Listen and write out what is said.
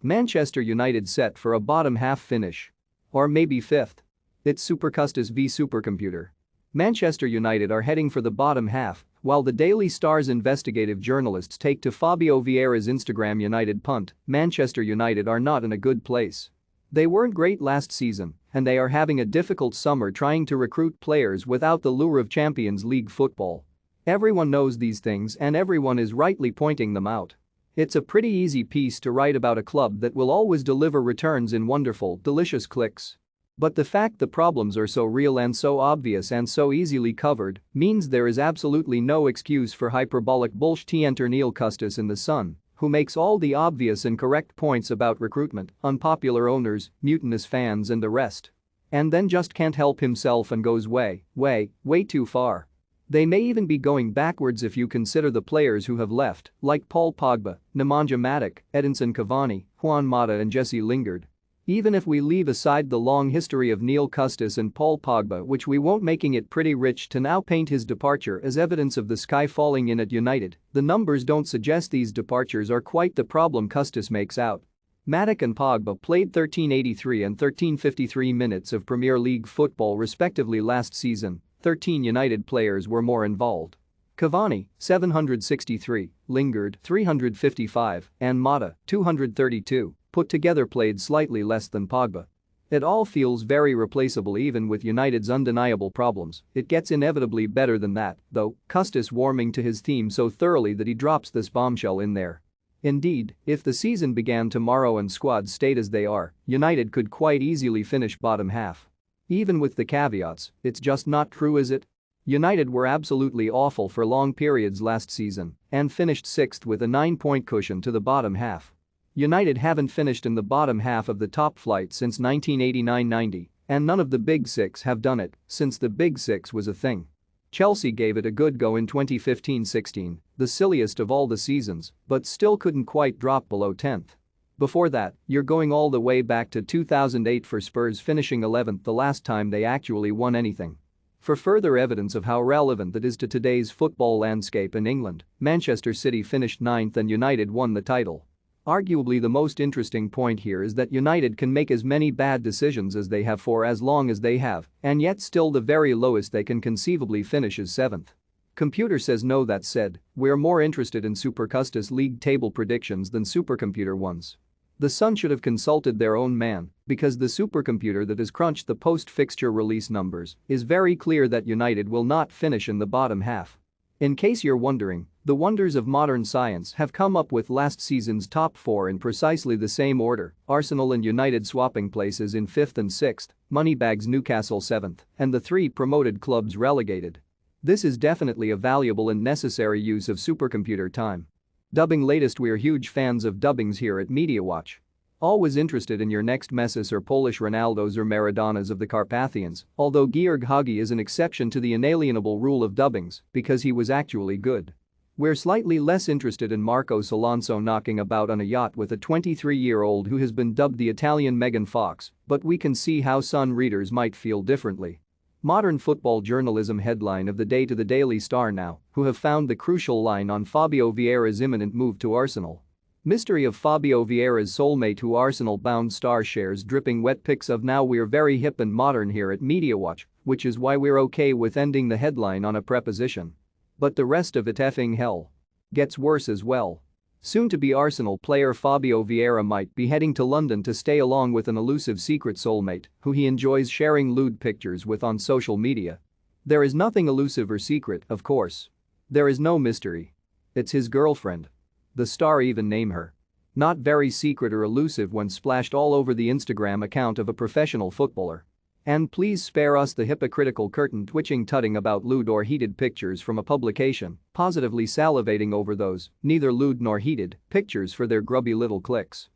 Manchester United set for a bottom half finish. Or maybe fifth. It's SuperCustis v Supercomputer. Manchester United are heading for the bottom half, while the Daily Star's investigative journalists take to Fabio Vieira's Instagram United punt. Manchester United are not in a good place. They weren't great last season, and they are having a difficult summer trying to recruit players without the lure of Champions League football. Everyone knows these things and everyone is rightly pointing them out. It's a pretty easy piece to write about a club that will always deliver returns in wonderful, delicious clicks. But the fact the problems are so real and so obvious and so easily covered means there is absolutely no excuse for hyperbolic bullshit. Enter Neil Custis in The Sun, who makes all the obvious and correct points about recruitment, unpopular owners, mutinous fans and the rest. And then just can't help himself and goes way too far. They may even be going backwards if you consider the players who have left, like Paul Pogba, Nemanja Matic, Edinson Cavani, Juan Mata and Jesse Lingard. Even if we leave aside the long history of Neil Custis and Paul Pogba, which we won't, making it pretty rich to now paint his departure as evidence of the sky falling in at United, the numbers don't suggest these departures are quite the problem Custis makes out. Matic and Pogba played 1383 and 1353 minutes of Premier League football respectively last season. 13 United players were more involved. Cavani, 763, Lingard, 355, and Mata, 232. Put together played slightly less than Pogba. It all feels very replaceable even with United's undeniable problems. It gets inevitably better than that, though, Custis warming to his theme so thoroughly that he drops this bombshell in there. Indeed, if the season began tomorrow and squads stayed as they are, United could quite easily finish bottom half. Even with the caveats, it's just not true, is it? United were absolutely awful for long periods last season and finished sixth with a 9-point cushion to the bottom half. United haven't finished in the bottom half of the top flight since 1989-90, and none of the Big Six have done it since the Big Six was a thing. Chelsea gave it a good go in 2015-16, the silliest of all the seasons, but still couldn't quite drop below 10th. Before that, you're going all the way back to 2008 for Spurs, finishing 11th the last time they actually won anything. For further evidence of how relevant that is to today's football landscape in England, Manchester City finished 9th and United won the title. Arguably the most interesting point here is that United can make as many bad decisions as they have for as long as they have, and yet still the very lowest they can conceivably finish is 7th. Computer says no. That said, we're more interested in SuperCustis league table predictions than Supercomputer ones. The Sun should have consulted their own man, because the Supercomputer that has crunched the post-fixture release numbers is very clear that United will not finish in the bottom half. In case you're wondering, the wonders of modern science have come up with last season's top four in precisely the same order: Arsenal and United swapping places in 5th and 6th, Moneybags Newcastle 7th, and the 3 promoted clubs relegated. This is definitely a valuable and necessary use of Supercomputer time. Dubbing latest. We're huge fans of dubbings here at MediaWatch. Always interested in your next Messis or Polish Ronaldos or Maradonas of the Carpathians, although Georg Hagi is an exception to the inalienable rule of dubbings because he was actually good. We're slightly less interested in Marcos Alonso knocking about on a yacht with a 23-year-old who has been dubbed the Italian Megan Fox, but we can see how Sun readers might feel differently. Modern football journalism headline of the day to the Daily Star now, who have found the crucial line on Fabio Vieira's imminent move to Arsenal. Mystery of Fabio Vieira's soulmate who Arsenal-bound Star shares dripping wet pics of. Now we're very hip and modern here at MediaWatch, which is why we're okay with ending the headline on a preposition. But the rest of it effing hell gets worse as well. Soon-to-be Arsenal player Fabio Vieira might be heading to London to stay along with an elusive secret soulmate who he enjoys sharing lewd pictures with on social media. There is nothing elusive or secret, of course. There is no mystery. It's his girlfriend. The Star even name her. Not very secret or elusive when splashed all over the Instagram account of a professional footballer. And please spare us the hypocritical curtain-twitching tutting about lewd or heated pictures from a publication positively salivating over those, neither lewd nor heated, pictures for their grubby little clicks.